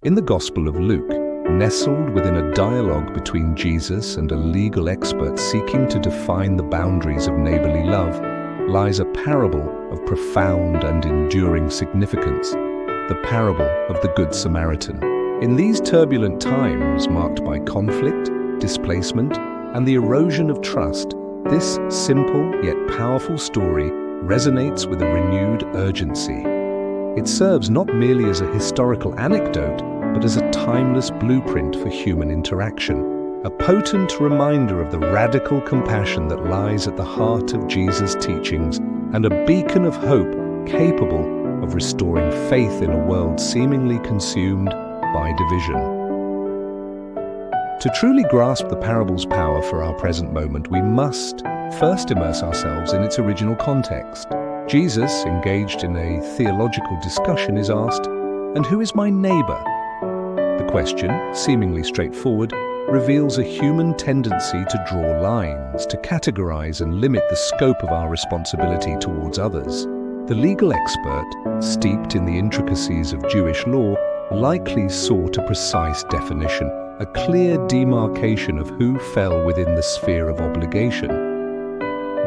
In the Gospel of Luke, nestled within a dialogue between Jesus and a legal expert seeking to define the boundaries of neighborly love, lies a parable of profound and enduring significance, the parable of the Good Samaritan. In these turbulent times marked by conflict, displacement, and the erosion of trust, this simple yet powerful story resonates with a renewed urgency. It serves not merely as a historical anecdote, but as a timeless blueprint for human interaction, a potent reminder of the radical compassion that lies at the heart of Jesus' teachings, and a beacon of hope capable of restoring faith in a world seemingly consumed by division. To truly grasp the parable's power for our present moment, we must first immerse ourselves in its original context. Jesus, engaged in a theological discussion, is asked, "And who is my neighbor?" The question, seemingly straightforward, reveals a human tendency to draw lines, to categorize and limit the scope of our responsibility towards others. The legal expert, steeped in the intricacies of Jewish law, likely sought a precise definition, a clear demarcation of who fell within the sphere of obligation.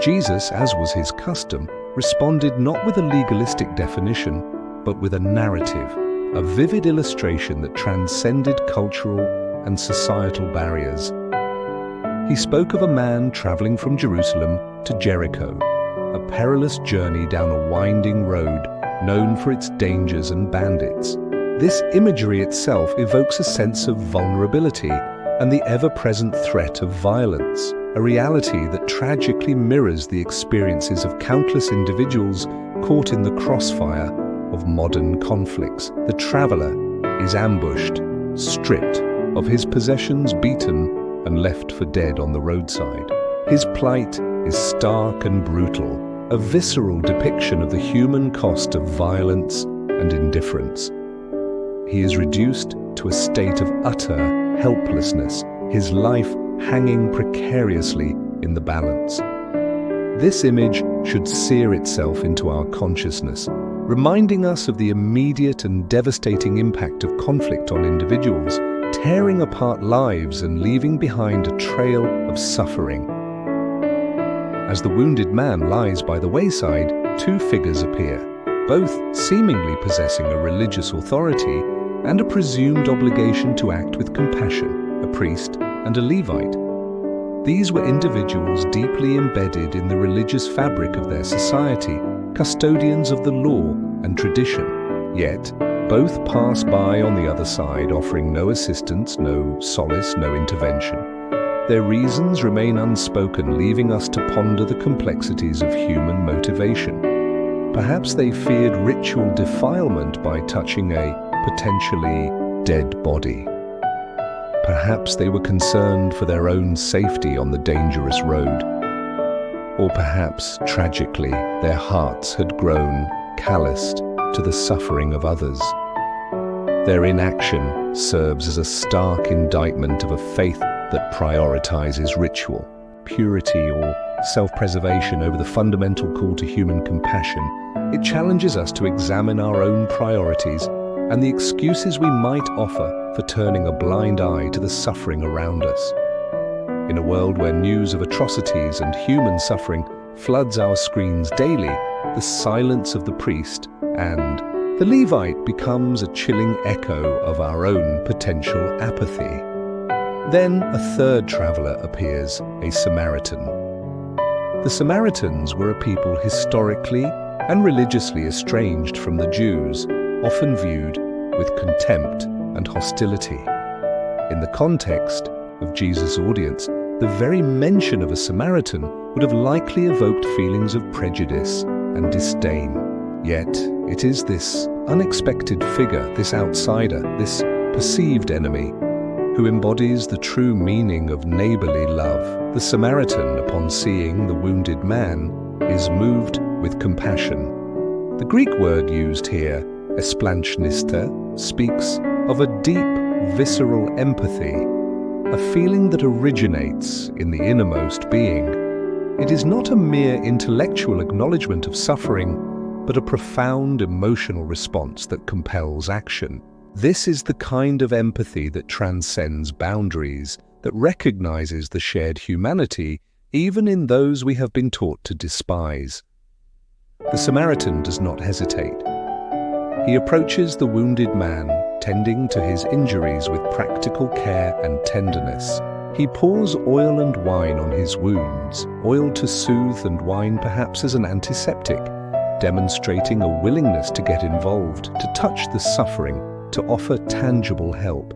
Jesus, as was his custom, responded not with a legalistic definition, but with a narrative, a vivid illustration that transcended cultural and societal barriers. He spoke of a man traveling from Jerusalem to Jericho, a perilous journey down a winding road known for its dangers and bandits. This imagery itself evokes a sense of vulnerability and the ever-present threat of violence, a reality that tragically mirrors the experiences of countless individuals caught in the crossfire of modern conflicts. The traveler is ambushed, stripped of his possessions, beaten and left for dead on the roadside. His plight is stark and brutal, a visceral depiction of the human cost of violence and indifference. He is reduced to a state of utter helplessness, his life hanging precariously in the balance. This image should sear itself into our consciousness, reminding us of the immediate and devastating impact of conflict on individuals, tearing apart lives and leaving behind a trail of suffering. As the wounded man lies by the wayside, two figures appear, both seemingly possessing a religious authority and a presumed obligation to act with compassion, a priest and a Levite. These were individuals deeply embedded in the religious fabric of their society, custodians of the law and tradition. Yet, both pass by on the other side, offering no assistance, no solace, no intervention. Their reasons remain unspoken, leaving us to ponder the complexities of human motivation. Perhaps they feared ritual defilement by touching a potentially dead body. Perhaps they were concerned for their own safety on the dangerous road. Or perhaps, tragically, their hearts had grown calloused to the suffering of others. Their inaction serves as a stark indictment of a faith that prioritizes ritual, purity, or self-preservation over the fundamental call to human compassion. It challenges us to examine our own priorities and the excuses we might offer for turning a blind eye to the suffering around us. In a world where news of atrocities and human suffering floods our screens daily, the silence of the priest and the Levite becomes a chilling echo of our own potential apathy. Then a third traveler appears, a Samaritan. The Samaritans were a people historically and religiously estranged from the Jews, often viewed with contempt and hostility. In the context of Jesus' audience, the very mention of a Samaritan would have likely evoked feelings of prejudice and disdain. Yet, it is this unexpected figure, this outsider, this perceived enemy, who embodies the true meaning of neighborly love. The Samaritan, upon seeing the wounded man, is moved with compassion. The Greek word used here, esplanchnister, speaks of a deep, visceral empathy, a feeling that originates in the innermost being. It is not a mere intellectual acknowledgement of suffering, but a profound emotional response that compels action. This is the kind of empathy that transcends boundaries, that recognizes the shared humanity even in those we have been taught to despise. The Samaritan does not hesitate. He approaches the wounded man, tending to his injuries with practical care and tenderness. He pours oil and wine on his wounds, oil to soothe and wine perhaps as an antiseptic, demonstrating a willingness to get involved, to touch the suffering, to offer tangible help.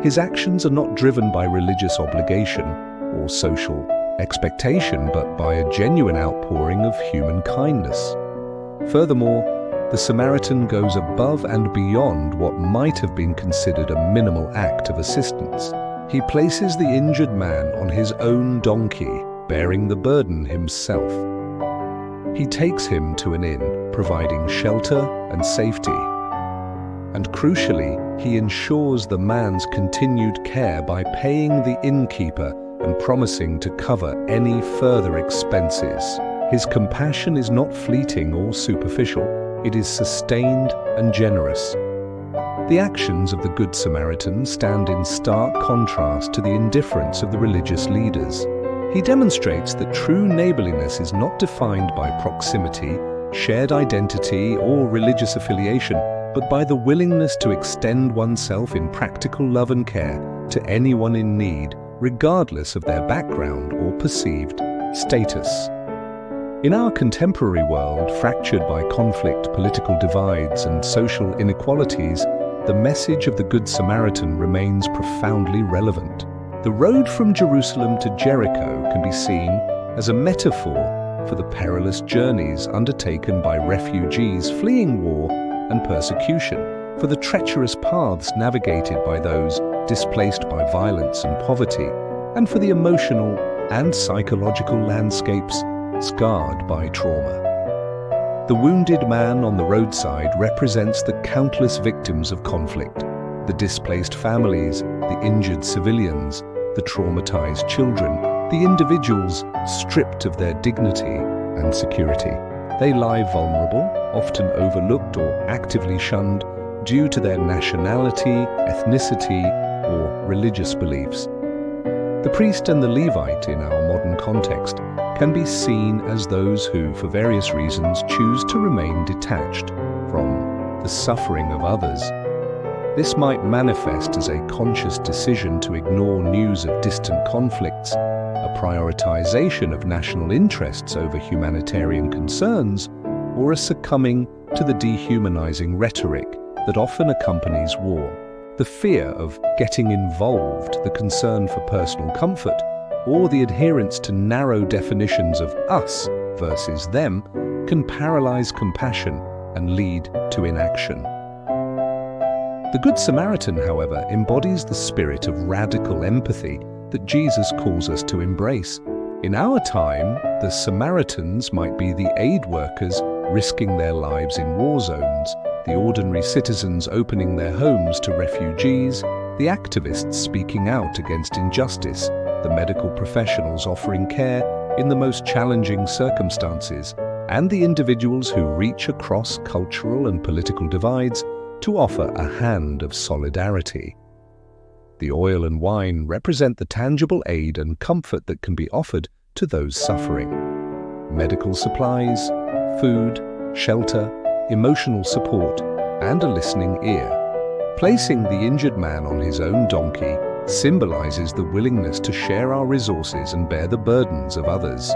His actions are not driven by religious obligation or social expectation, but by a genuine outpouring of human kindness. Furthermore, the Samaritan goes above and beyond what might have been considered a minimal act of assistance. He places the injured man on his own donkey, bearing the burden himself. He takes him to an inn, providing shelter and safety. And crucially, he ensures the man's continued care by paying the innkeeper and promising to cover any further expenses. His compassion is not fleeting or superficial, it is sustained and generous. The actions of the Good Samaritan stand in stark contrast to the indifference of the religious leaders. He demonstrates that true neighborliness is not defined by proximity, shared identity, or religious affiliation, but by the willingness to extend oneself in practical love and care to anyone in need, regardless of their background or perceived status. In our contemporary world, fractured by conflict, political divides, and social inequalities, the message of the Good Samaritan remains profoundly relevant. The road from Jerusalem to Jericho can be seen as a metaphor for the perilous journeys undertaken by refugees fleeing war and persecution, for the treacherous paths navigated by those displaced by violence and poverty, and for the emotional and psychological landscapes scarred by trauma. The wounded man on the roadside represents the countless victims of conflict, the displaced families, the injured civilians, the traumatized children, the individuals stripped of their dignity and security. They lie vulnerable, often overlooked or actively shunned due to their nationality, ethnicity, or religious beliefs. The priest and the Levite in our modern context can be seen as those who, for various reasons, choose to remain detached from the suffering of others. This might manifest as a conscious decision to ignore news of distant conflicts, a prioritization of national interests over humanitarian concerns, or a succumbing to the dehumanizing rhetoric that often accompanies war. The fear of getting involved, the concern for personal comfort, or the adherence to narrow definitions of us versus them can paralyze compassion and lead to inaction. The Good Samaritan, however, embodies the spirit of radical empathy that Jesus calls us to embrace. In our time, the Samaritans might be the aid workers risking their lives in war zones, the ordinary citizens opening their homes to refugees, the activists speaking out against injustice, the medical professionals offering care in the most challenging circumstances, and the individuals who reach across cultural and political divides to offer a hand of solidarity. The oil and wine represent the tangible aid and comfort that can be offered to those suffering. Medical supplies, food, shelter, emotional support, and a listening ear. Placing the injured man on his own donkey symbolizes the willingness to share our resources and bear the burdens of others.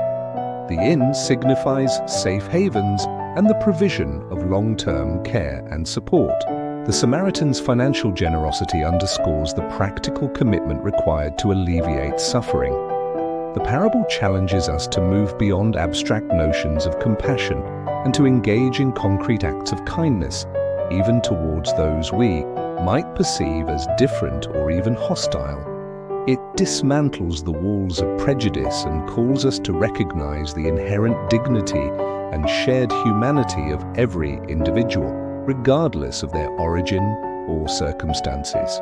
The inn signifies safe havens and the provision of long-term care and support. The Samaritan's financial generosity underscores the practical commitment required to alleviate suffering. The parable challenges us to move beyond abstract notions of compassion and to engage in concrete acts of kindness, even towards those we might perceive as different or even hostile. It dismantles the walls of prejudice and calls us to recognize the inherent dignity and shared humanity of every individual, regardless of their origin or circumstances.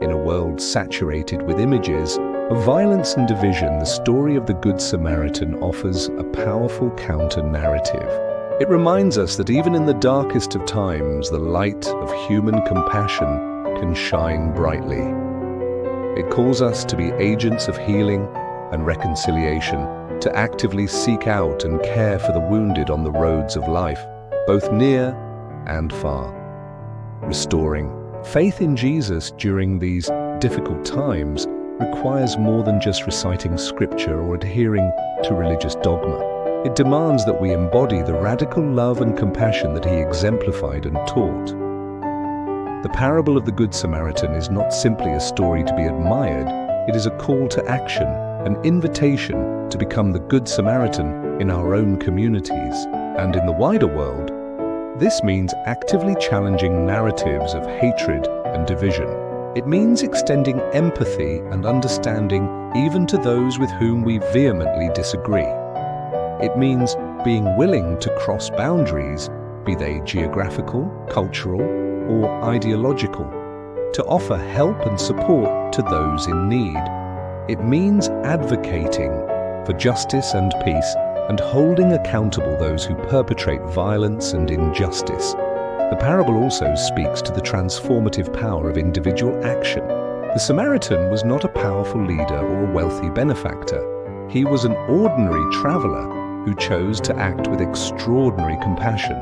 In a world saturated with images of violence and division, the story of the Good Samaritan offers a powerful counter-narrative. It reminds us that even in the darkest of times, the light of human compassion can shine brightly. It calls us to be agents of healing and reconciliation, to actively seek out and care for the wounded on the roads of life, both near and far. Restoring faith in Jesus during these difficult times requires more than just reciting scripture or adhering to religious dogma. It demands that we embody the radical love and compassion that he exemplified and taught. The parable of the Good Samaritan is not simply a story to be admired, it is a call to action, an invitation to become the Good Samaritan in our own communities and in the wider world. This means actively challenging narratives of hatred and division. It means extending empathy and understanding even to those with whom we vehemently disagree. It means being willing to cross boundaries, be they geographical, cultural, or ideological, to offer help and support to those in need. It means advocating for justice and peace and holding accountable those who perpetrate violence and injustice. The parable also speaks to the transformative power of individual action. The Samaritan was not a powerful leader or a wealthy benefactor. He was an ordinary traveler who chose to act with extraordinary compassion.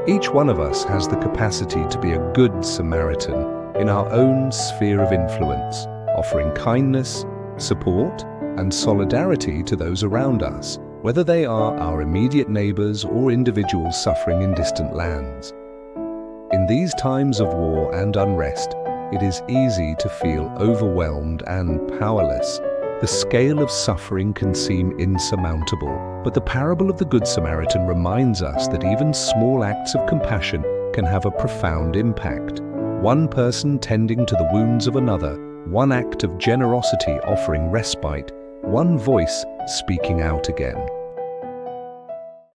Each one of us has the capacity to be a good Samaritan in our own sphere of influence, offering kindness, support, and solidarity to those around us, whether they are our immediate neighbors or individuals suffering in distant lands. In these times of war and unrest, it is easy to feel overwhelmed and powerless. The scale of suffering can seem insurmountable, but the parable of the Good Samaritan reminds us that even small acts of compassion can have a profound impact. One person tending to the wounds of another, one act of generosity offering respite, one voice speaking out again.